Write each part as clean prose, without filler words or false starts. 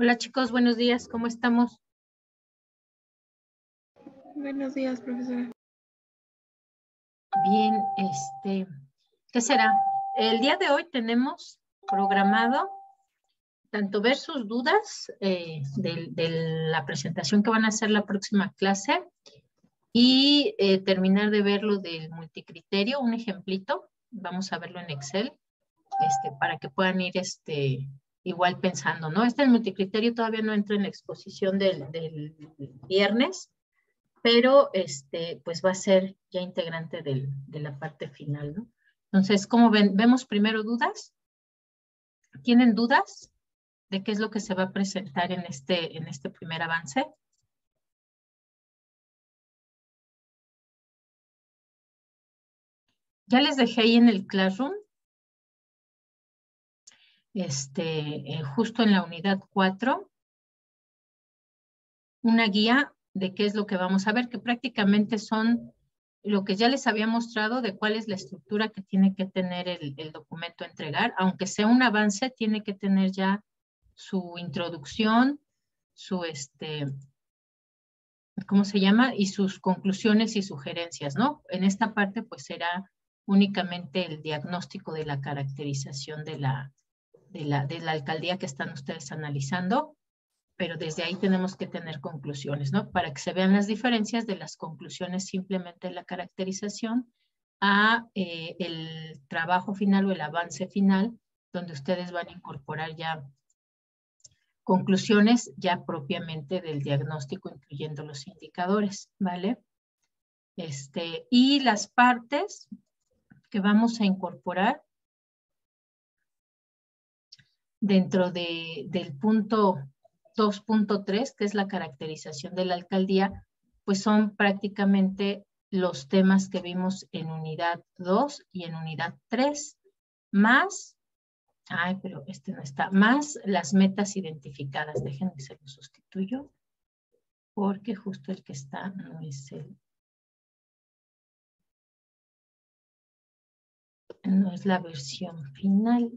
Hola chicos, buenos días, ¿cómo estamos? Buenos días, profesora. Bien, ¿qué será? El día de hoy tenemos programado tanto ver sus dudas de la presentación que van a hacer la próxima clase y terminar de ver lo del multicriterio, un ejemplito, vamos a verlo en Excel, para que puedan ir igual pensando, ¿no? El multicriterio todavía no entra en la exposición del viernes, pero pues va a ser ya integrante de la parte final, ¿no? Entonces, ¿cómo ven? ¿Vemos primero dudas? ¿Tienen dudas de qué es lo que se va a presentar en este primer avance? Ya les dejé ahí en el Classroom, justo en la unidad 4, una guía de qué es lo que vamos a ver, que prácticamente son lo que ya les había mostrado de cuál es la estructura que tiene que tener el documento a entregar. Aunque sea un avance, tiene que tener ya su introducción, su ¿cómo se llama? Y sus conclusiones y sugerencias, ¿no? En esta parte, pues será únicamente el diagnóstico de la caracterización de la alcaldía que están ustedes analizando, pero desde ahí tenemos que tener conclusiones, ¿no? Para que se vean las diferencias de las conclusiones simplemente de la caracterización a el trabajo final o el avance final, donde ustedes van a incorporar ya conclusiones ya propiamente del diagnóstico, incluyendo los indicadores, ¿vale? Y las partes que vamos a incorporar dentro del punto 2.3, que es la caracterización de la alcaldía, pues son prácticamente los temas que vimos en unidad 2 y en unidad 3, más, pero no está, más las metas identificadas. Déjenme que se lo sustituyo, porque justo el que está no es no es la versión final.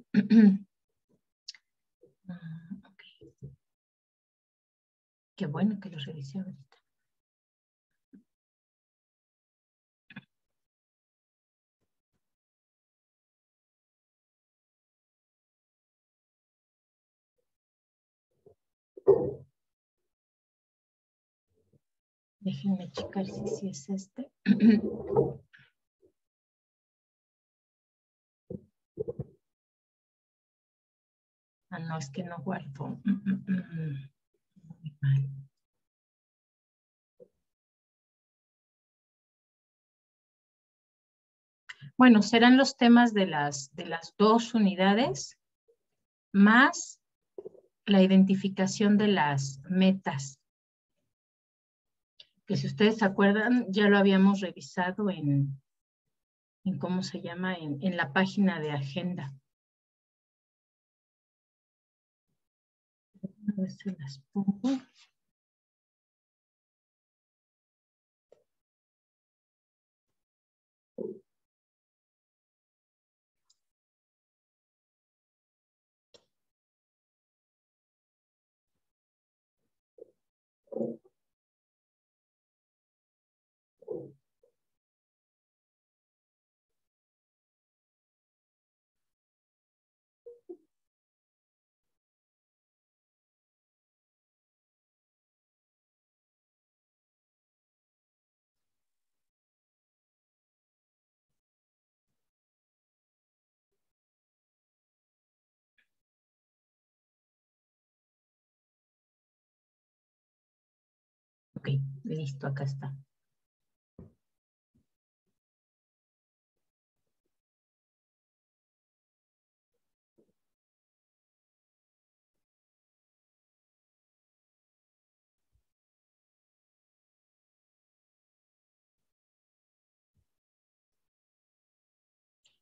Okay. Qué bueno que lo revisé ahorita. Déjenme checar si es este. No, es que no guardo. Muy mal. Bueno, serán los temas de las dos unidades, más la identificación de las metas. Que si ustedes se acuerdan, ya lo habíamos revisado en ¿cómo se llama? En la página de agenda. A ver si las pongo. Ok, listo, acá está.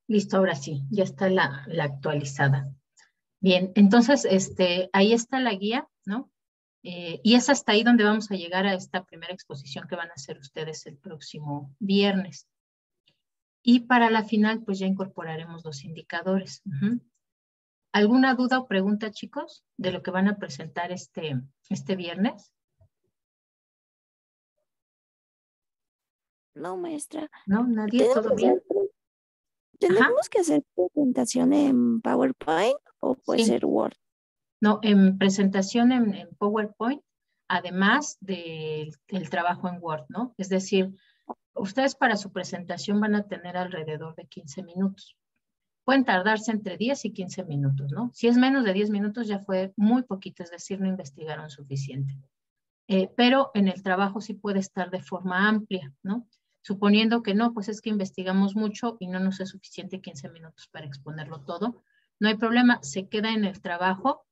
Listo, ahora sí, ya está la actualizada. Bien, entonces, ahí está la guía, ¿no? Y es hasta ahí donde vamos a llegar a esta primera exposición que van a hacer ustedes el próximo viernes. Y para la final, pues ya incorporaremos los indicadores. ¿Alguna duda o pregunta, chicos, de lo que van a presentar este viernes? No, maestra. ¿No? ¿Nadie? ¿Todo bien? Ajá. ¿Tenemos que hacer presentación en PowerPoint o puede Sí. ser Word? No, en presentación en PowerPoint, además del trabajo en Word, ¿no? Es decir, ustedes para su presentación van a tener alrededor de 15 minutos. Pueden tardarse entre 10 y 15 minutos, ¿no? Si es menos de 10 minutos ya fue muy poquito, es decir, no investigaron suficiente. Pero en el trabajo sí puede estar de forma amplia, ¿no? Suponiendo que no, pues es que investigamos mucho y no nos es suficiente 15 minutos para exponerlo todo. No hay problema, se queda en el trabajo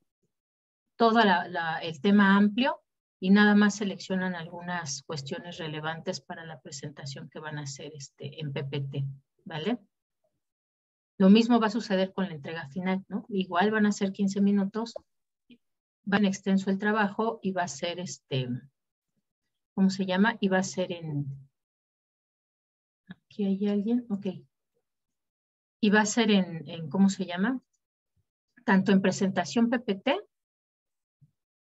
todo el tema amplio y nada más seleccionan algunas cuestiones relevantes para la presentación que van a hacer en PPT, ¿vale? Lo mismo va a suceder con la entrega final, ¿no? Igual van a ser 15 minutos, va en extenso el trabajo y va a ser ¿cómo se llama? Y va a ser ¿aquí hay alguien? Ok. Y va a ser ¿cómo se llama? Tanto en presentación PPT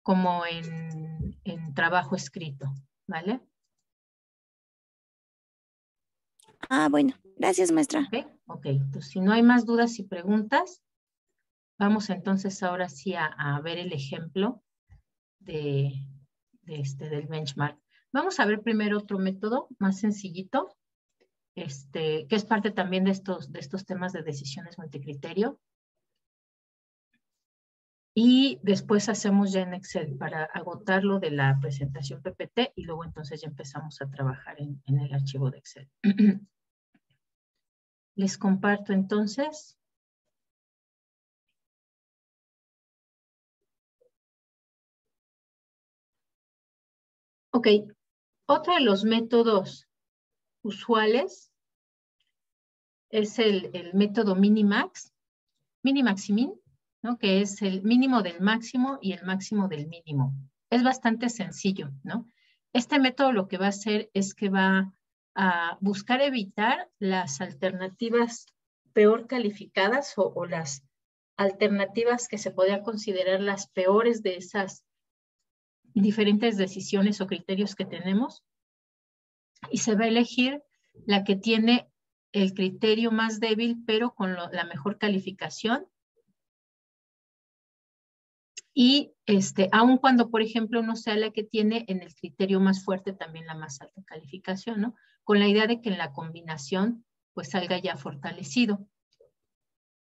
como en trabajo escrito, ¿vale? Ah, bueno. Gracias, maestra. Ok, entonces si no hay más dudas y preguntas, vamos entonces ahora sí a ver el ejemplo del benchmark. Vamos a ver primero otro método más sencillito, que es parte también de estos temas de decisiones multicriterio. Y después hacemos ya en Excel para agotarlo de la presentación PPT y luego entonces ya empezamos a trabajar en el archivo de Excel. Les comparto entonces. Ok, otro de los métodos usuales es el método Minimax y Min, ¿no? Que es el mínimo del máximo y el máximo del mínimo. Es bastante sencillo, ¿no? Este método lo que va a hacer es que va a buscar evitar las alternativas peor calificadas o las alternativas que se podrían considerar las peores de esas diferentes decisiones o criterios que tenemos, y se va a elegir la que tiene el criterio más débil, pero con la mejor calificación. Y aun cuando, por ejemplo, no sea la que tiene en el criterio más fuerte también la más alta calificación, ¿no? Con la idea de que en la combinación pues salga ya fortalecido.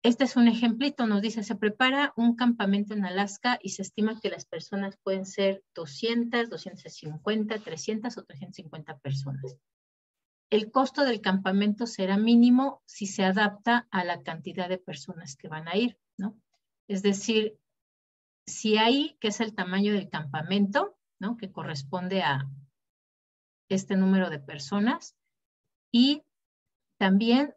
Este es un ejemplito, nos dice, se prepara un campamento en Alaska y se estima que las personas pueden ser 200, 250, 300 o 350 personas. El costo del campamento será mínimo si se adapta a la cantidad de personas que van a ir, ¿no? Es decir, si hay, que es el tamaño del campamento, ¿no? Que corresponde a este número de personas, y también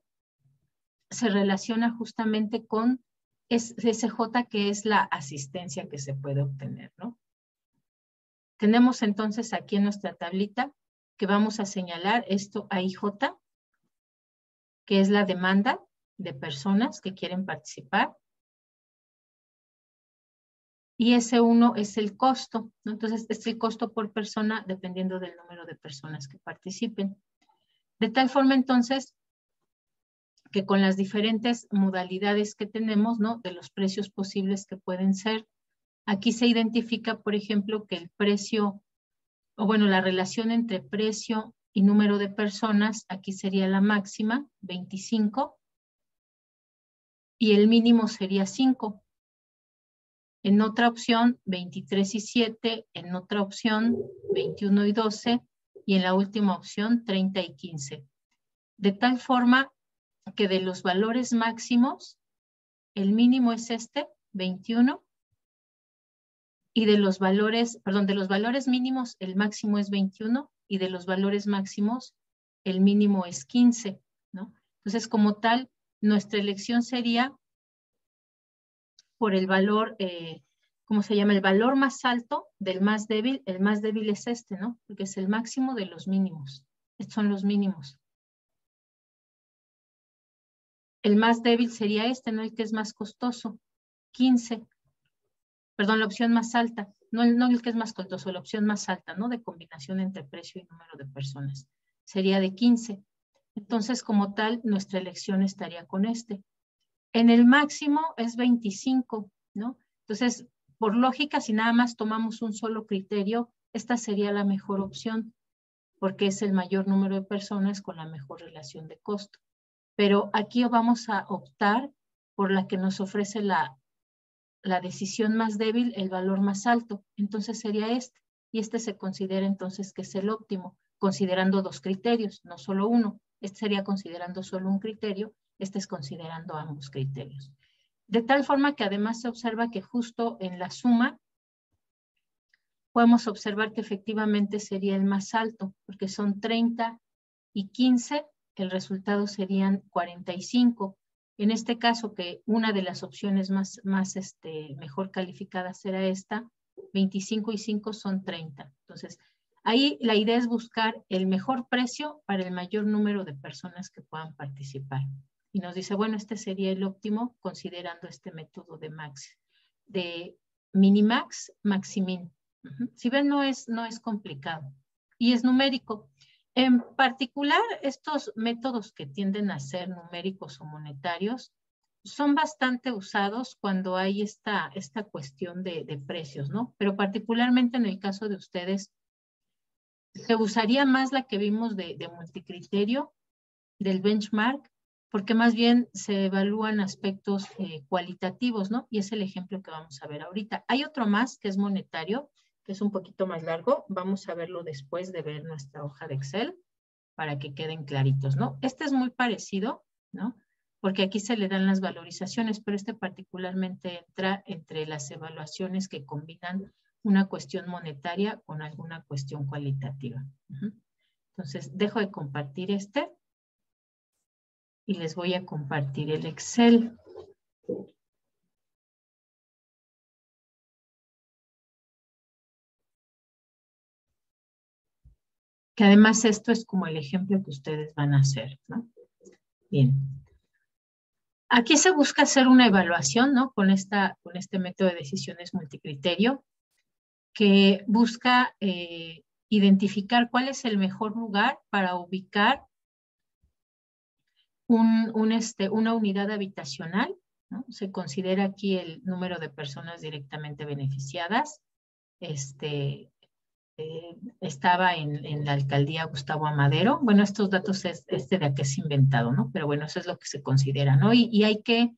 se relaciona justamente con SJ, que es la asistencia que se puede obtener, ¿no? Tenemos entonces aquí en nuestra tablita que vamos a señalar esto a IJ, que es la demanda de personas que quieren participar. Y S1 es el costo, ¿no? Entonces, es el costo por persona dependiendo del número de personas que participen. De tal forma, entonces, que con las diferentes modalidades que tenemos, ¿no? De los precios posibles que pueden ser, aquí se identifica, por ejemplo, que el precio, o bueno, la relación entre precio y número de personas, aquí sería la máxima, 25, y el mínimo sería 5. En otra opción, 23 y 7, en otra opción, 21 y 12, y en la última opción, 30 y 15. De tal forma que de los valores máximos, el mínimo es 21, y de los valores mínimos, el máximo es 21, y de los valores máximos, el mínimo es 15, ¿no? Entonces, como tal, nuestra elección sería por el valor, ¿cómo se llama? El valor más alto del más débil. El más débil es ¿no? Porque es el máximo de los mínimos. Estos son los mínimos. El más débil sería ¿no? El que es más costoso. 15. Perdón, la opción más alta. No el que es más costoso, la opción más alta, ¿no? De combinación entre precio y número de personas. Sería de 15. Entonces, como tal, nuestra elección estaría con este. En el máximo es 25, ¿no? Entonces, por lógica, si nada más tomamos un solo criterio, esta sería la mejor opción, porque es el mayor número de personas con la mejor relación de costo. Pero aquí vamos a optar por la que nos ofrece la decisión más débil, el valor más alto. Entonces sería este. Y este se considera entonces que es el óptimo, considerando dos criterios, no solo uno. Este sería considerando solo un criterio, este es considerando ambos criterios. De tal forma que además se observa que justo en la suma podemos observar que efectivamente sería el más alto, porque son 30 y 15, el resultado serían 45. En este caso, que una de las opciones mejor calificadas será esta, 25 y 5 son 30. Entonces, ahí la idea es buscar el mejor precio para el mayor número de personas que puedan participar. Y nos dice, bueno, este sería el óptimo considerando este método de minimax, maximin. Si ven, no es complicado y es numérico. En particular, estos métodos que tienden a ser numéricos o monetarios son bastante usados cuando hay esta cuestión de precios, ¿no? Pero particularmente en el caso de ustedes, se usaría más la que vimos de multicriterio, del benchmark, porque más bien se evalúan aspectos cualitativos, ¿no? Y es el ejemplo que vamos a ver ahorita. Hay otro más que es monetario, que es un poquito más largo. Vamos a verlo después de ver nuestra hoja de Excel para que queden claritos, ¿no? Este es muy parecido, ¿no? Porque aquí se le dan las valorizaciones, pero este particularmente entra entre las evaluaciones que combinan una cuestión monetaria con alguna cuestión cualitativa. Entonces, dejo de compartir este y les voy a compartir el Excel. Que además esto es como el ejemplo que ustedes van a hacer, ¿no? Bien. Aquí se busca hacer una evaluación, ¿no? Con este método de decisiones multicriterio, que busca identificar cuál es el mejor lugar para ubicar una unidad habitacional, ¿no? Se considera aquí el número de personas directamente beneficiadas. Estaba en la alcaldía Gustavo Amadero. Bueno, estos datos de aquí es inventado, ¿no? Pero bueno, eso es lo que se considera, ¿no? Y hay que,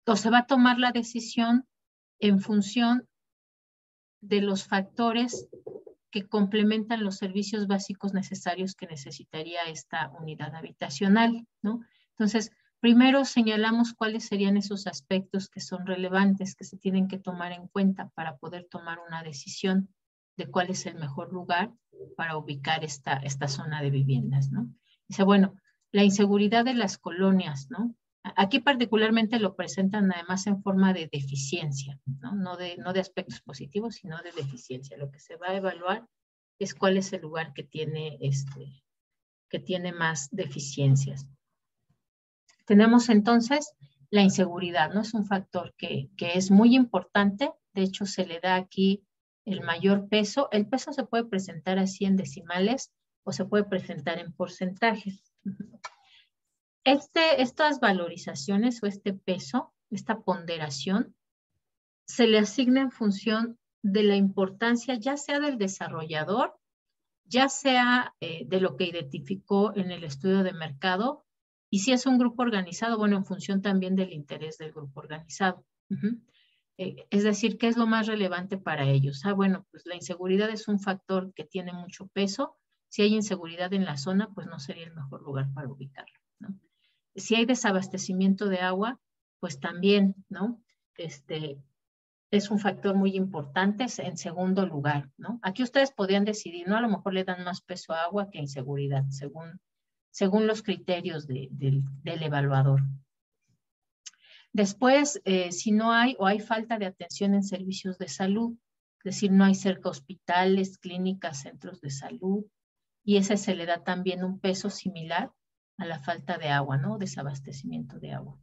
o se va a tomar la decisión en función de los factores que complementan los servicios básicos necesarios que necesitaría esta unidad habitacional, ¿no? Entonces, primero señalamos cuáles serían esos aspectos que son relevantes, que se tienen que tomar en cuenta para poder tomar una decisión de cuál es el mejor lugar para ubicar esta zona de viviendas, ¿no? Dice, bueno, la inseguridad de las colonias, ¿no? Aquí particularmente lo presentan además en forma de deficiencia, ¿no? No de aspectos positivos, sino de deficiencia. Lo que se va a evaluar es cuál es el lugar que tiene más deficiencias. Tenemos entonces la inseguridad, ¿no? Es un factor que es muy importante. De hecho, se le da aquí el mayor peso. El peso se puede presentar así en decimales o se puede presentar en porcentajes. Estas valorizaciones o este peso, esta ponderación, se le asigna en función de la importancia ya sea del desarrollador, ya sea de lo que identificó en el estudio de mercado, y si es un grupo organizado, bueno, en función también del interés del grupo organizado. Es decir, ¿qué es lo más relevante para ellos? Bueno, pues la inseguridad es un factor que tiene mucho peso. Si hay inseguridad en la zona, pues no sería el mejor lugar para ubicarlo, ¿no? Si hay desabastecimiento de agua, pues también, ¿no? Es un factor muy importante en segundo lugar, ¿no? Aquí ustedes podrían decidir, ¿no? A lo mejor le dan más peso a agua que a inseguridad, según los criterios del evaluador. Después, si no hay o hay falta de atención en servicios de salud, es decir, no hay cerca hospitales, clínicas, centros de salud, y ese se le da también un peso similar a la falta de agua, ¿no? Desabastecimiento de agua.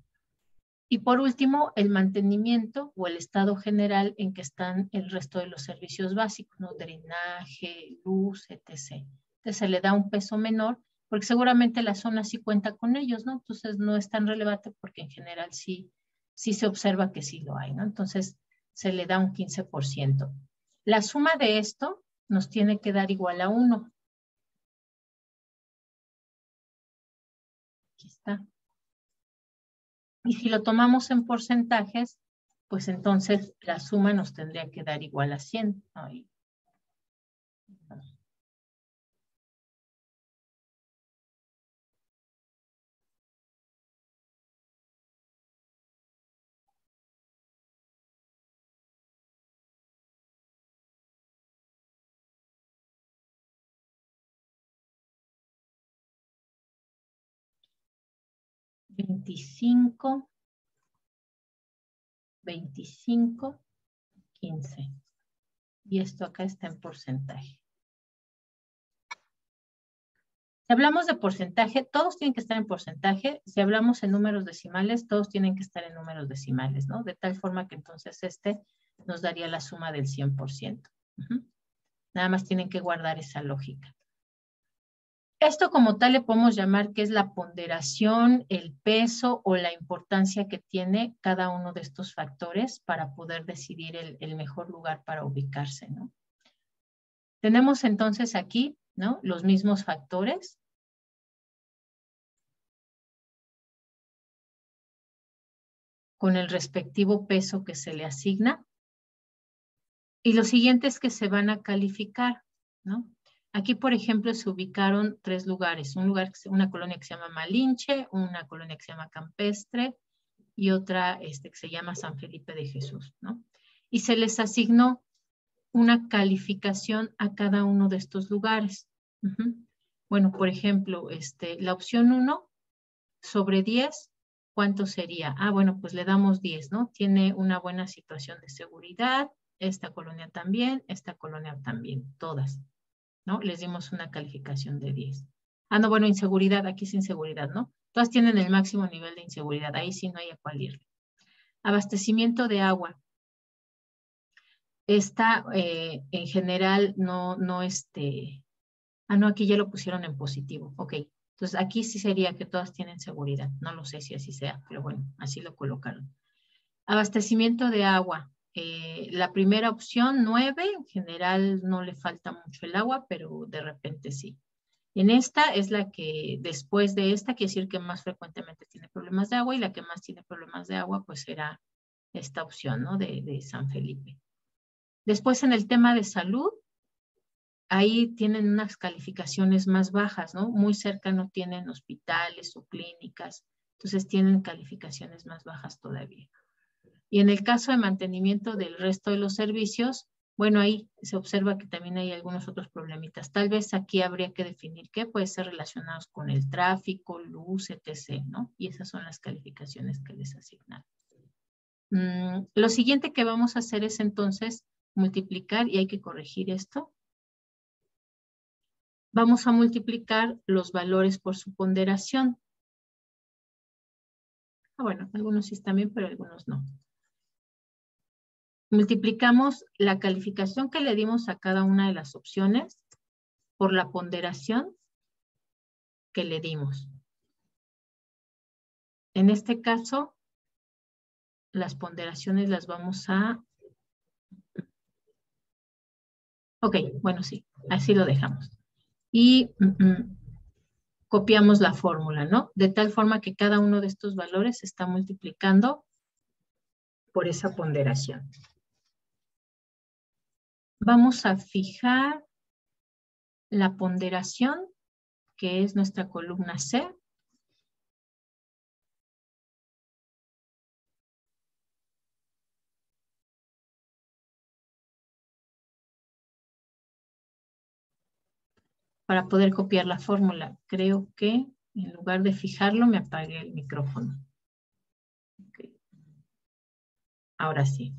Y por último, el mantenimiento o el estado general en que están el resto de los servicios básicos, ¿no? Drenaje, luz, etc. Entonces se le da un peso menor porque seguramente la zona sí cuenta con ellos, ¿no? Entonces no es tan relevante porque en general sí se observa que sí lo hay, ¿no? Entonces se le da un 15%. La suma de esto nos tiene que dar igual a 1. Aquí está. Y si lo tomamos en porcentajes, pues entonces la suma nos tendría que dar igual a 100. Ahí. $25, 25, 15. Y esto acá está en porcentaje. Si hablamos de porcentaje, todos tienen que estar en porcentaje. Si hablamos en números decimales, todos tienen que estar en números decimales, ¿no? De tal forma que entonces este nos daría la suma del 100%. Nada más tienen que guardar esa lógica. Esto como tal le podemos llamar que es la ponderación, el peso o la importancia que tiene cada uno de estos factores para poder decidir el mejor lugar para ubicarse, ¿no? Tenemos entonces aquí, ¿no? Los mismos factores. Con el respectivo peso que se le asigna. Y los siguientes que se van a calificar, ¿no? Aquí, por ejemplo, se ubicaron 3 lugares. Una colonia que se llama Malinche, una colonia que se llama Campestre y otra que se llama San Felipe de Jesús, ¿no? Y se les asignó una calificación a cada uno de estos lugares. Bueno, por ejemplo, la opción 1 sobre 10, ¿cuánto sería? Ah, bueno, pues le damos 10, ¿no? Tiene una buena situación de seguridad, esta colonia también, todas, ¿no? Les dimos una calificación de 10. Ah, no, bueno, inseguridad, aquí es inseguridad, ¿no? Todas tienen el máximo nivel de inseguridad, ahí sí no hay a cuál irle. Abastecimiento de agua. Esta, en general, no, ah, no, aquí ya lo pusieron en positivo, ok. Entonces, aquí sí sería que todas tienen seguridad. No lo sé si así sea, pero bueno, así lo colocaron. Abastecimiento de agua. La primera opción, 9, en general no le falta mucho el agua, pero de repente sí. En esta es la que, después de esta, quiere decir que más frecuentemente tiene problemas de agua y la que más tiene problemas de agua, pues será esta opción, ¿no? De San Felipe. Después, en el tema de salud, ahí tienen unas calificaciones más bajas, ¿no? Muy cerca no tienen hospitales o clínicas, entonces tienen calificaciones más bajas todavía. Y en el caso de mantenimiento del resto de los servicios, bueno, ahí se observa que también hay algunos otros problemitas. Tal vez aquí habría que definir qué puede ser relacionados con el tráfico, luz, etc., ¿no? Y esas son las calificaciones que les asignan. Lo siguiente que vamos a hacer es entonces multiplicar, y hay que corregir esto. Vamos a multiplicar los valores por su ponderación. Ah, bueno, algunos sí están bien, pero algunos no. Multiplicamos la calificación que le dimos a cada una de las opciones por la ponderación que le dimos. En este caso, las ponderaciones las vamos a... Ok, bueno, sí, así lo dejamos. Y copiamos la fórmula, ¿no? De tal forma que cada uno de estos valores se está multiplicando por esa ponderación. Vamos a fijar la ponderación, que es nuestra columna C. Para poder copiar la fórmula. Creo que en lugar de fijarlo me apagué el micrófono. Okay. Ahora sí.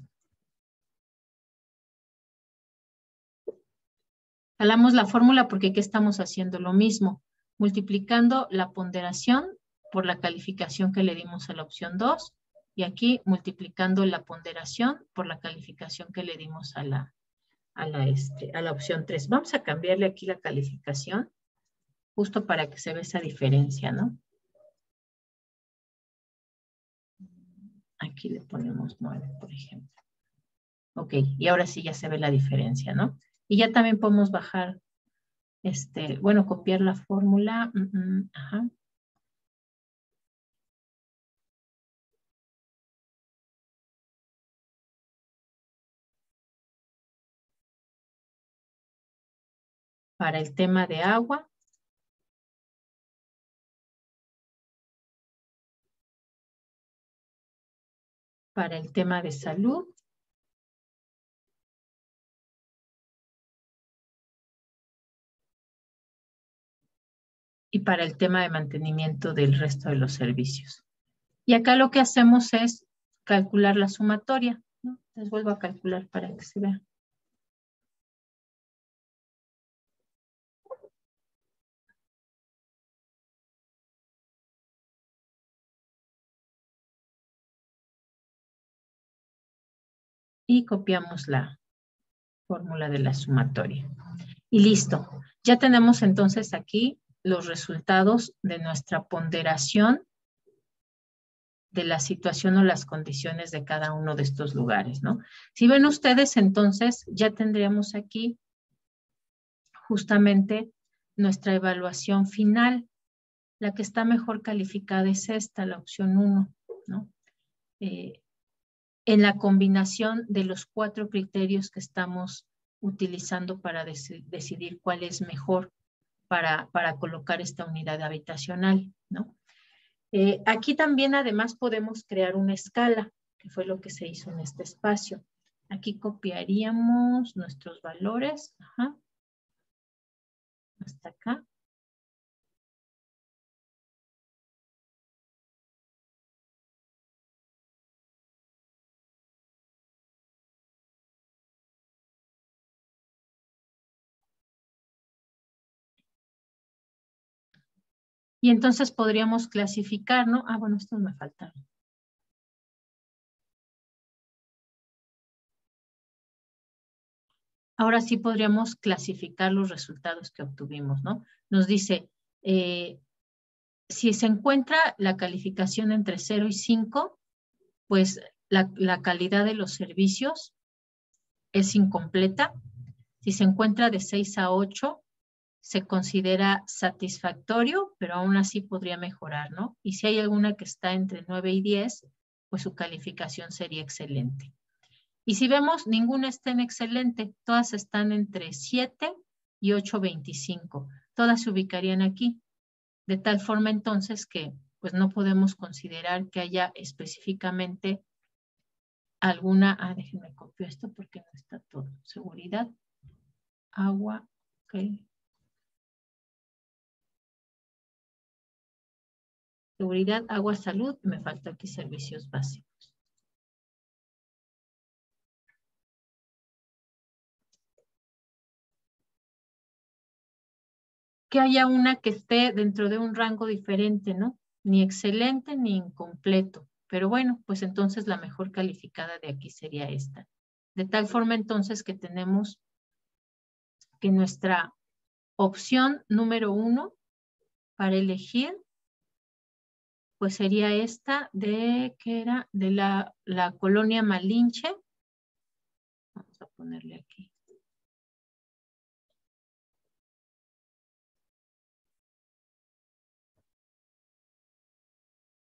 Jalamos la fórmula porque aquí estamos haciendo lo mismo, multiplicando la ponderación por la calificación que le dimos a la opción 2 Y aquí multiplicando la ponderación por la calificación que le dimos a la opción 3. Vamos a cambiarle aquí la calificación, justo para que se vea esa diferencia, ¿no? Aquí le ponemos 9, por ejemplo. Ok, y ahora sí ya se ve la diferencia, ¿no? Y ya también podemos bajar, bueno, copiar la fórmula. Ajá. Para el tema de agua. Para el tema de salud. Y para el tema de mantenimiento del resto de los servicios. Y acá lo que hacemos es calcular la sumatoria, ¿no? Les vuelvo a calcular para que se vea. Y copiamos la fórmula de la sumatoria. Y listo. Ya tenemos entonces aquí los resultados de nuestra ponderación de la situación o las condiciones de cada uno de estos lugares, ¿no? Si ven ustedes, entonces ya tendríamos aquí justamente nuestra evaluación final. La que está mejor calificada es esta, la opción 1, ¿no? En la combinación de los 4 criterios que estamos utilizando para decidir cuál es mejor para colocar esta unidad habitacional, ¿no? Aquí también además podemos crear una escala, que fue lo que se hizo en este espacio. Aquí copiaríamos nuestros valores, ajá, hasta acá. Y entonces podríamos clasificar, ¿no? Ah, bueno, estos me faltaron. Ahora sí podríamos clasificar los resultados que obtuvimos, ¿no? Nos dice, si se encuentra la calificación entre 0 y 5, pues la calidad de los servicios es incompleta. Si se encuentra de 6 a 8, se considera satisfactorio, pero aún así podría mejorar, ¿no? Y si hay alguna que está entre 9 y 10, pues su calificación sería excelente. Y si vemos, ninguna está en excelente, todas están entre 7 y 8.25. Todas se ubicarían aquí, de tal forma entonces que pues no podemos considerar que haya específicamente alguna, déjenme copiar esto porque no está todo. Seguridad, agua, ok. Seguridad, agua, salud, me falta aquí servicios básicos. Que haya una que esté dentro de un rango diferente, ¿no? Ni excelente ni incompleto. Pero bueno, pues entonces la mejor calificada de aquí sería esta. De tal forma entonces que tenemos que nuestra opción número 1 para elegir, pues sería esta de, ¿qué era? De la colonia Malinche. Vamos a ponerle aquí.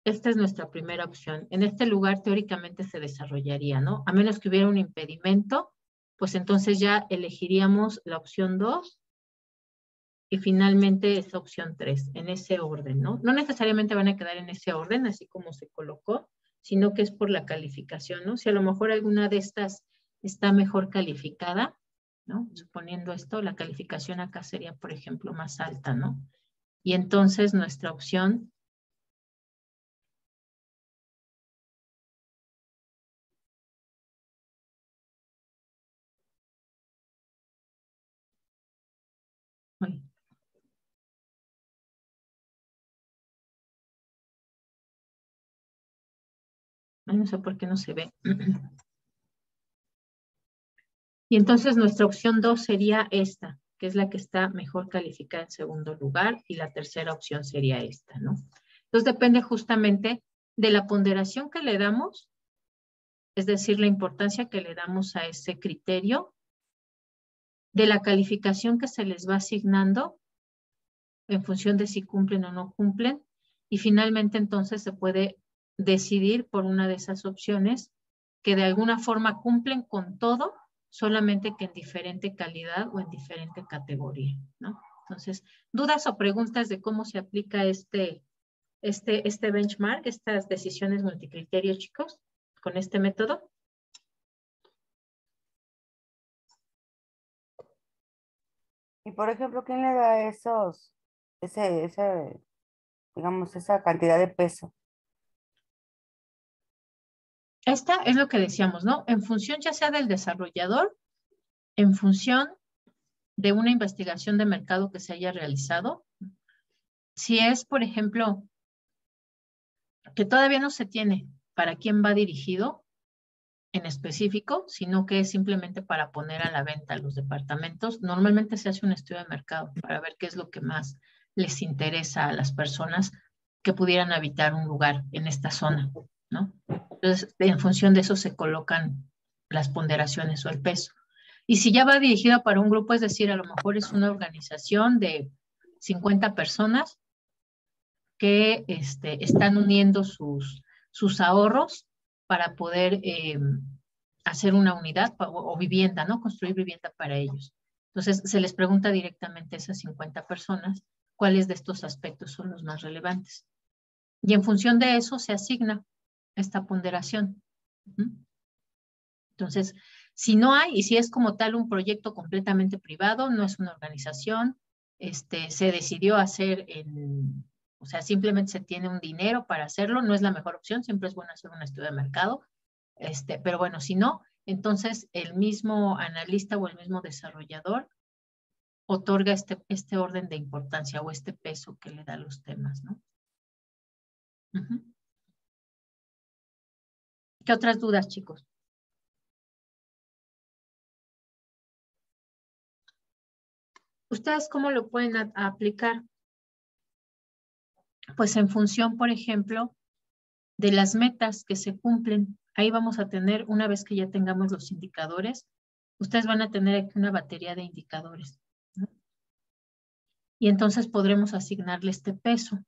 Esta es nuestra primera opción. En este lugar teóricamente se desarrollaría, ¿no? A menos que hubiera un impedimento, pues entonces ya elegiríamos la opción 2 y finalmente esa opción 3, en ese orden, ¿no? No necesariamente van a quedar en ese orden, así como se colocó, sino que es por la calificación, ¿no? Si a lo mejor alguna de estas está mejor calificada, ¿no? Suponiendo esto, la calificación acá sería, por ejemplo, más alta, ¿no? Y entonces nuestra opción Ay, no sé por qué no se ve. Y entonces nuestra opción 2 sería esta, que es la que está mejor calificada en segundo lugar, y la tercera opción sería esta, ¿no? Entonces depende justamente de la ponderación que le damos, es decir, la importancia que le damos a ese criterio, de la calificación que se les va asignando en función de si cumplen o no cumplen, y finalmente entonces se puede decidir por una de esas opciones que de alguna forma cumplen con todo, solamente que en diferente calidad o en diferente categoría, ¿no? Entonces, ¿dudas o preguntas de cómo se aplica este benchmark, estas decisiones multicriterios, chicos, con este método? Y por ejemplo, ¿quién le da digamos, esa cantidad de peso? Esta es lo que decíamos, ¿no? En función ya sea del desarrollador, en función de una investigación de mercado que se haya realizado. Si es, por ejemplo, que todavía no se tiene para quién va dirigido en específico, sino que es simplemente para poner a la venta los departamentos, normalmente se hace un estudio de mercado para ver qué es lo que más les interesa a las personas que pudieran habitar un lugar en esta zona, ¿no? Entonces, en función de eso se colocan las ponderaciones o el peso. Y si ya va dirigida para un grupo, es decir, a lo mejor es una organización de 50 personas que están uniendo sus ahorros para poder hacer una unidad o vivienda, ¿no? Construir vivienda para ellos. Entonces, se les pregunta directamente a esas 50 personas cuáles de estos aspectos son los más relevantes. Y en función de eso se asigna esta ponderación. Entonces, si no hay, y si es como tal un proyecto completamente privado, no es una organización, se decidió hacer o sea, simplemente se tiene un dinero para hacerlo, no es la mejor opción, siempre es bueno hacer un estudio de mercado, pero bueno, si no, entonces el mismo analista o el mismo desarrollador otorga este orden de importancia o este peso que le da a los temas, ¿no? ¿Qué otras dudas, chicos? ¿Ustedes cómo lo pueden aplicar? Pues en función, por ejemplo, de las metas que se cumplen. Ahí vamos a tener, una vez que ya tengamos los indicadores, ustedes van a tener aquí una batería de indicadores, ¿no? Y entonces podremos asignarle este peso.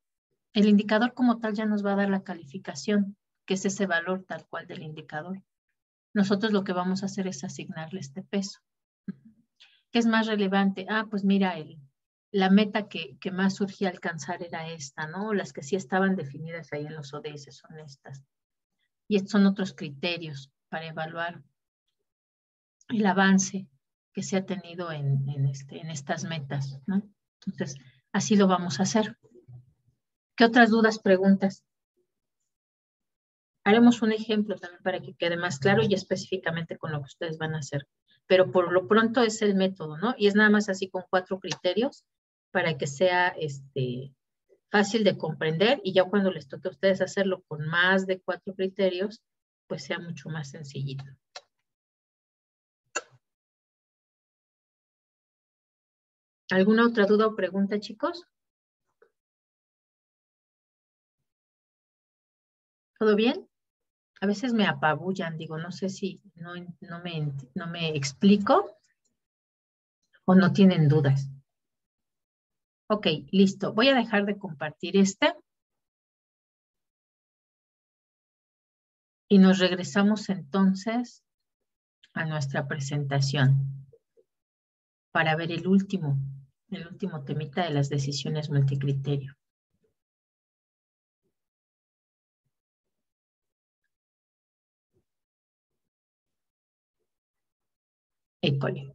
El indicador como tal ya nos va a dar la calificación, que es ese valor tal cual del indicador. Nosotros lo que vamos a hacer es asignarle este peso. ¿Qué es más relevante? Ah, pues mira, la meta que más surgía alcanzar era esta, ¿no? Las que sí estaban definidas ahí en los ODS son estas. Y estos son otros criterios para evaluar el avance que se ha tenido en estas metas, ¿no? Entonces, así lo vamos a hacer. ¿Qué otras dudas, preguntas? Haremos un ejemplo también para que quede más claro y específicamente con lo que ustedes van a hacer. Pero por lo pronto es el método, ¿no? Y es nada más así con 4 criterios para que sea fácil de comprender y ya cuando les toque a ustedes hacerlo con más de 4 criterios, pues sea mucho más sencillito. ¿Alguna otra duda o pregunta, chicos? ¿Todo bien? A veces me apabullan, digo, no sé si no me explico o no tienen dudas. Ok, listo. Voy a dejar de compartir y nos regresamos entonces a nuestra presentación para ver el último temita de las decisiones multicriterio. École.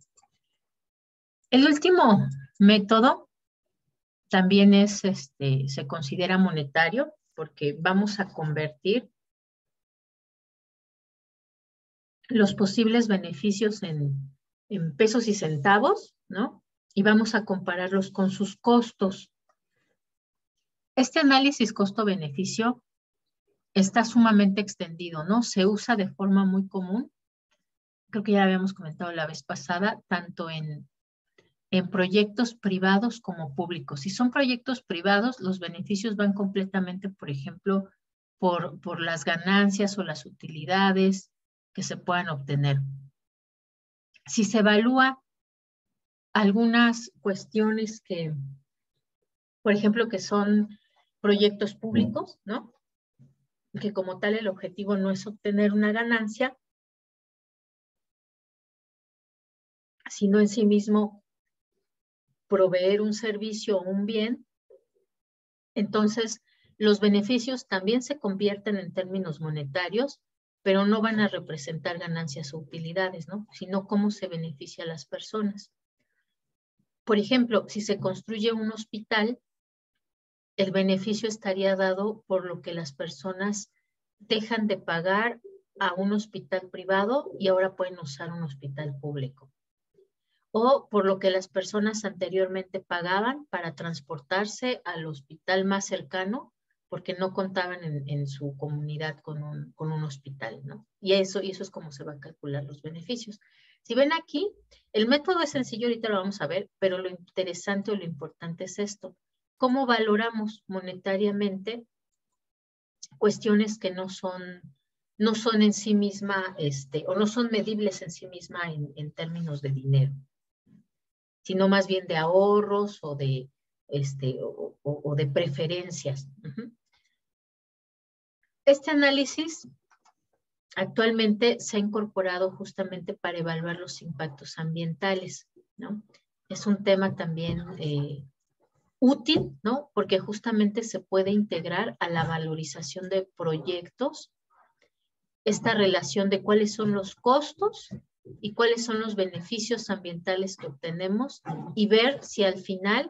El último método también se considera monetario porque vamos a convertir los posibles beneficios en pesos y centavos, ¿no? Y vamos a compararlos con sus costos. Este análisis costo-beneficio está sumamente extendido, ¿no? Se usa de forma muy común. Creo que ya habíamos comentado la vez pasada, tanto en proyectos privados como públicos. Si son proyectos privados, los beneficios van completamente, por ejemplo, por las ganancias o las utilidades que se puedan obtener. Si se evalúa algunas cuestiones que, por ejemplo, que son proyectos públicos, ¿no? Que como tal el objetivo no es obtener una ganancia, sino en sí mismo proveer un servicio o un bien, entonces los beneficios también se convierten en términos monetarios, pero no van a representar ganancias o utilidades, ¿no? Sino cómo se beneficia a las personas. Por ejemplo, si se construye un hospital, el beneficio estaría dado por lo que las personas dejan de pagar a un hospital privado y ahora pueden usar un hospital público. O por lo que las personas anteriormente pagaban para transportarse al hospital más cercano porque no contaban en su comunidad con un hospital, ¿no? Y eso es como se van a calcular los beneficios. Si ven aquí, el método es sencillo, ahorita lo vamos a ver, pero lo interesante o lo importante es esto. ¿Cómo valoramos monetariamente cuestiones que no son en sí misma, o no son medibles en sí misma en términos de dinero, sino más bien de ahorros o de, o de preferencias? Este análisis actualmente se ha incorporado justamente para evaluar los impactos ambientales, ¿no? Es un tema también útil, ¿no? Porque justamente se puede integrar a la valorización de proyectos esta relación de cuáles son los costos y cuáles son los beneficios ambientales que obtenemos y ver si al final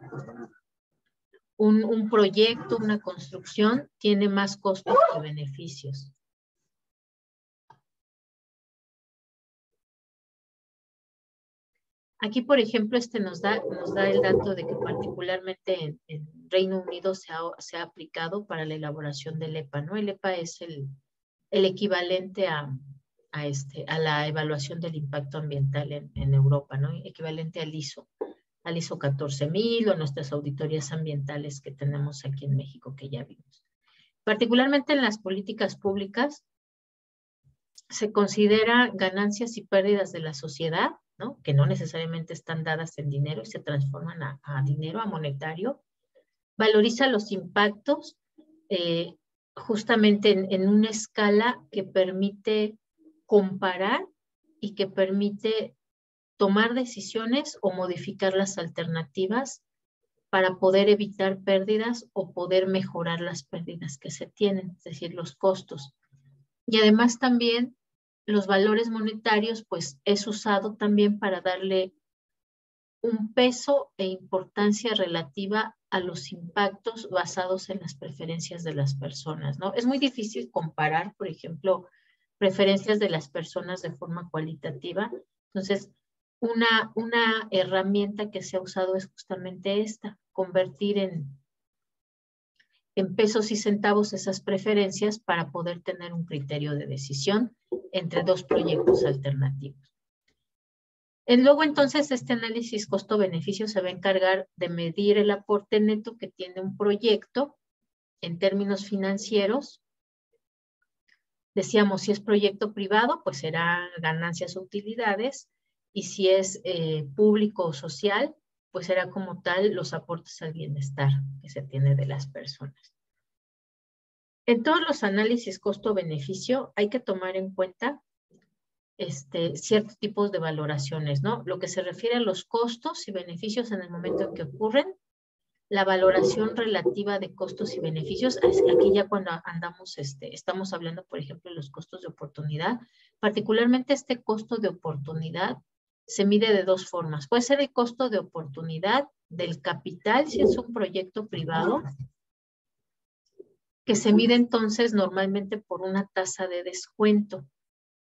un proyecto, una construcción, tiene más costos que beneficios. Aquí, por ejemplo, nos da el dato de que particularmente en Reino Unido se ha aplicado para la elaboración del EPA, ¿no? El EPA es el equivalente a la evaluación del impacto ambiental en Europa, ¿no? Equivalente al ISO 14000 o nuestras auditorías ambientales que tenemos aquí en México que ya vimos. Particularmente en las políticas públicas se considera ganancias y pérdidas de la sociedad, ¿no? Que no necesariamente están dadas en dinero y se transforman a dinero, a monetario. Valoriza los impactos justamente en una escala que permite comparar y que permite tomar decisiones o modificar las alternativas para poder evitar pérdidas o poder mejorar las pérdidas que se tienen, es decir, los costos. Y además también los valores monetarios, pues es usado también para darle un peso e importancia relativa a los impactos basados en las preferencias de las personas, ¿no? Es muy difícil comparar, por ejemplo, preferencias de las personas de forma cualitativa. Entonces, una herramienta que se ha usado es justamente esta, convertir en pesos y centavos esas preferencias para poder tener un criterio de decisión entre dos proyectos alternativos. Luego entonces este análisis costo-beneficio se va a encargar de medir el aporte neto que tiene un proyecto en términos financieros. Decíamos, si es proyecto privado, pues será ganancias o utilidades, y si es público o social, pues será como tal los aportes al bienestar que se tiene de las personas. En todos los análisis costo-beneficio hay que tomar en cuenta ciertos tipos de valoraciones, ¿no? Lo que se refiere a los costos y beneficios en el momento en que ocurren, la valoración relativa de costos y beneficios, aquí ya cuando andamos, estamos hablando, por ejemplo, de los costos de oportunidad, particularmente este costo de oportunidad se mide de dos formas. Puede ser el costo de oportunidad del capital, si es un proyecto privado, que se mide entonces normalmente por una tasa de descuento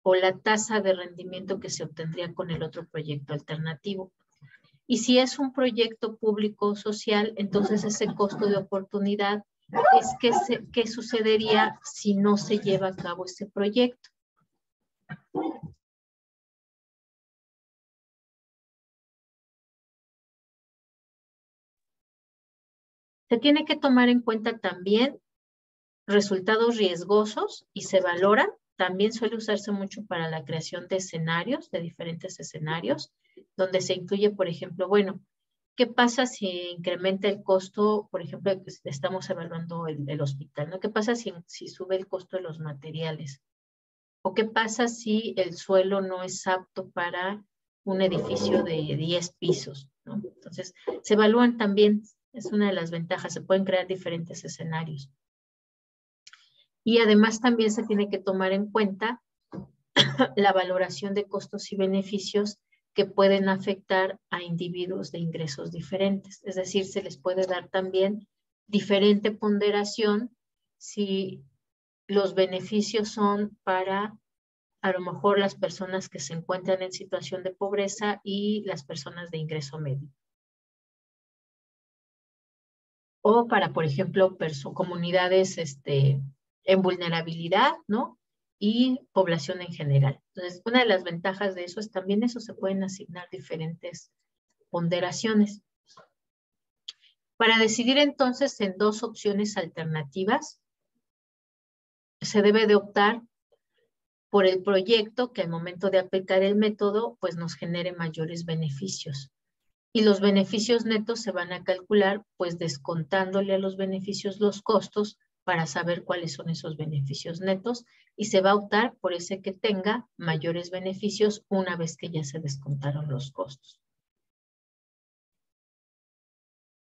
o la tasa de rendimiento que se obtendría con el otro proyecto alternativo. Y si es un proyecto público o social, entonces ese costo de oportunidad es qué sucedería si no se lleva a cabo este proyecto. Se tiene que tomar en cuenta también resultados riesgosos y se valoran. También suele usarse mucho para la creación de escenarios, de diferentes escenarios, donde se incluye, por ejemplo, bueno, ¿qué pasa si incrementa el costo? Por ejemplo, estamos evaluando el hospital, ¿no? ¿Qué pasa si sube el costo de los materiales? ¿O qué pasa si el suelo no es apto para un edificio de 10 pisos, ¿no? Entonces, se evalúan también, es una de las ventajas, se pueden crear diferentes escenarios. Y además también se tiene que tomar en cuenta la valoración de costos y beneficios que pueden afectar a individuos de ingresos diferentes. Es decir, se les puede dar también diferente ponderación si los beneficios son para a lo mejor las personas que se encuentran en situación de pobreza y las personas de ingreso medio. O para, por ejemplo, comunidades en vulnerabilidad, ¿no? Y población en general. Entonces, una de las ventajas de eso es también eso, se pueden asignar diferentes ponderaciones. Para decidir entonces en dos opciones alternativas, se debe de optar por el proyecto que al momento de aplicar el método, pues nos genere mayores beneficios. Y los beneficios netos se van a calcular, pues descontándole a los beneficios los costos para saber cuáles son esos beneficios netos y se va a optar por ese que tenga mayores beneficios una vez que ya se descontaron los costos.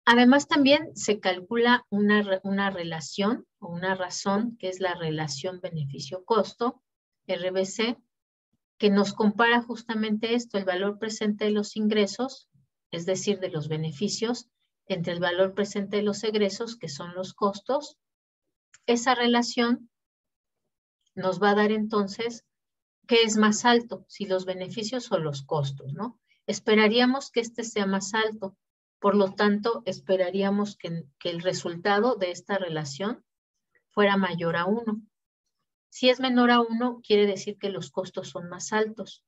Además, también se calcula una relación o una razón que es la relación beneficio-costo, RBC, que nos compara justamente esto, el valor presente de los ingresos, es decir, de los beneficios, entre el valor presente de los egresos, que son los costos. Esa relación nos va a dar entonces qué es más alto, si los beneficios o los costos, ¿no? Esperaríamos que este sea más alto, por lo tanto, esperaríamos que el resultado de esta relación fuera mayor a 1. Si es menor a 1, quiere decir que los costos son más altos.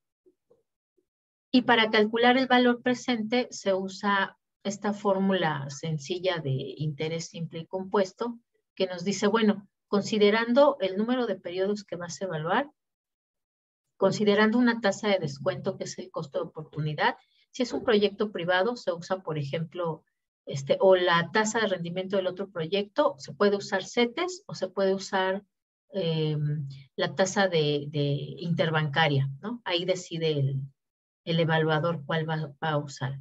Y para calcular el valor presente se usa esta fórmula sencilla de interés simple y compuesto que nos dice, bueno, considerando el número de periodos que vas a evaluar, considerando una tasa de descuento que es el costo de oportunidad, si es un proyecto privado se usa, por ejemplo, o la tasa de rendimiento del otro proyecto, se puede usar CETES o se puede usar la tasa de interbancaria, ¿no? Ahí decide el evaluador cuál va a usar.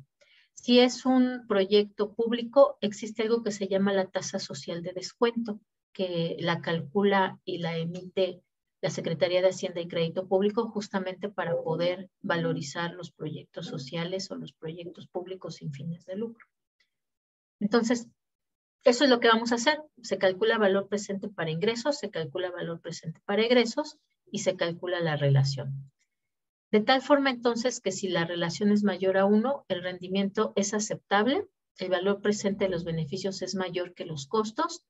Si es un proyecto público, existe algo que se llama la tasa social de descuento, que la calcula y la emite la Secretaría de Hacienda y Crédito Público justamente para poder valorizar los proyectos sociales o los proyectos públicos sin fines de lucro. Entonces, eso es lo que vamos a hacer. Se calcula valor presente para ingresos, se calcula valor presente para egresos y se calcula la relación. De tal forma entonces que si la relación es mayor a 1, el rendimiento es aceptable, el valor presente de los beneficios es mayor que los costos.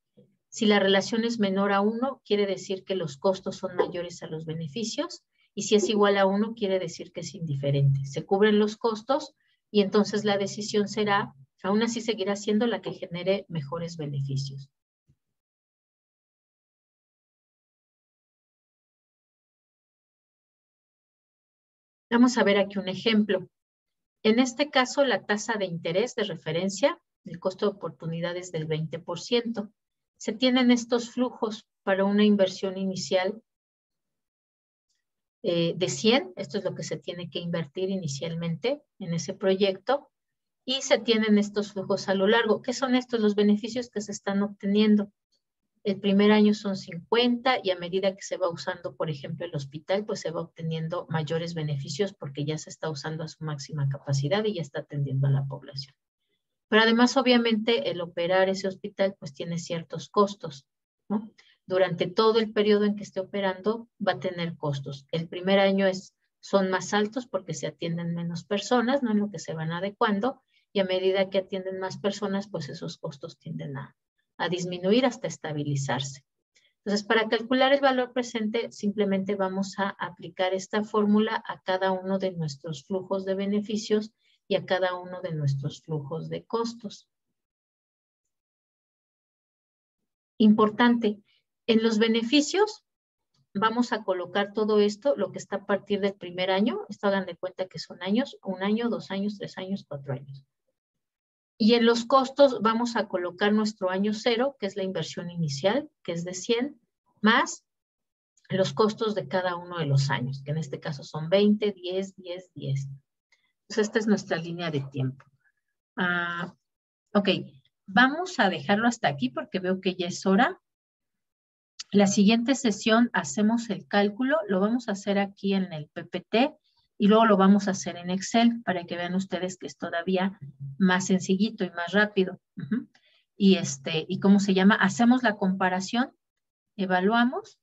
Si la relación es menor a 1, quiere decir que los costos son mayores a los beneficios. Y si es igual a 1, quiere decir que es indiferente. Se cubren los costos y entonces la decisión será, aún así seguirá siendo la que genere mejores beneficios. Vamos a ver aquí un ejemplo. En este caso, la tasa de interés de referencia, el costo de oportunidad es del 20%. Se tienen estos flujos para una inversión inicial de 100. Esto es lo que se tiene que invertir inicialmente en ese proyecto. Y se tienen estos flujos a lo largo. ¿Qué son estos? Los beneficios que se están obteniendo. El primer año son 50 y a medida que se va usando, por ejemplo, el hospital, pues se va obteniendo mayores beneficios porque ya se está usando a su máxima capacidad y ya está atendiendo a la población. Pero además, obviamente, el operar ese hospital, pues tiene ciertos costos, ¿no? Durante todo el periodo en que esté operando, va a tener costos. El primer año son más altos porque se atienden menos personas, ¿no? En lo que se van adecuando, y a medida que atienden más personas, pues esos costos tienden a a disminuir hasta estabilizarse. Entonces, para calcular el valor presente, simplemente vamos a aplicar esta fórmula a cada uno de nuestros flujos de beneficios y a cada uno de nuestros flujos de costos. Importante, en los beneficios vamos a colocar todo esto, lo que está a partir del primer año. Esto hagan de cuenta que son años, 1 año, 2 años, 3 años, 4 años. Y en los costos vamos a colocar nuestro año 0, que es la inversión inicial, que es de 100, más los costos de cada uno de los años, que en este caso son 20, 10, 10, 10. Entonces, esta es nuestra línea de tiempo. Ok, vamos a dejarlo hasta aquí porque veo que ya es hora. La siguiente sesión hacemos el cálculo, lo vamos a hacer aquí en el PPT y luego lo vamos a hacer en Excel para que vean ustedes que es todavía más sencillito y más rápido. Y ¿cómo se llama? Hacemos la comparación, evaluamos,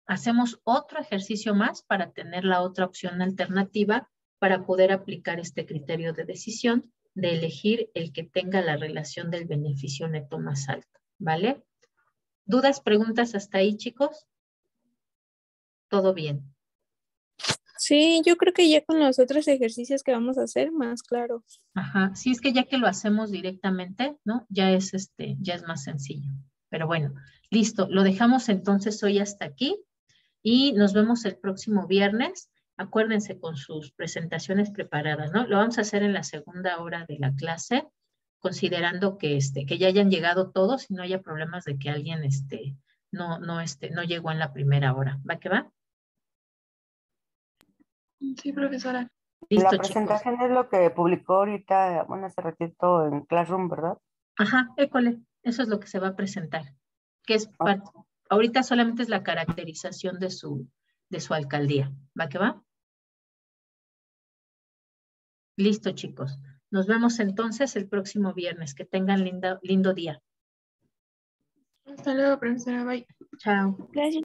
hacemos otro ejercicio más para tener la otra opción alternativa para poder aplicar este criterio de decisión de elegir el que tenga la relación del beneficio neto más alto, ¿vale? ¿Dudas, preguntas hasta ahí, chicos? ¿Todo bien? Sí, yo creo que ya con los otros ejercicios que vamos a hacer, más claro. Ajá, sí, es que ya que lo hacemos directamente, ¿no? Ya es más sencillo. Pero bueno, listo, lo dejamos entonces hoy hasta aquí y nos vemos el próximo viernes. Acuérdense con sus presentaciones preparadas, ¿no? Lo vamos a hacer en la segunda hora de la clase, considerando que ya hayan llegado todos y no haya problemas de que alguien no llegó en la primera hora. ¿Va que va? Sí, profesora. Listo, La chicos. presentación es lo que publicó ahorita, bueno, hace ratito en Classroom, ¿verdad? Ajá, école, eso es lo que se va a presentar, que es ahorita solamente es la caracterización de su alcaldía. ¿Va que va? Listo, chicos. Nos vemos entonces el próximo viernes. Que tengan lindo día. Hasta luego, profesora. Bye. Chao. Gracias.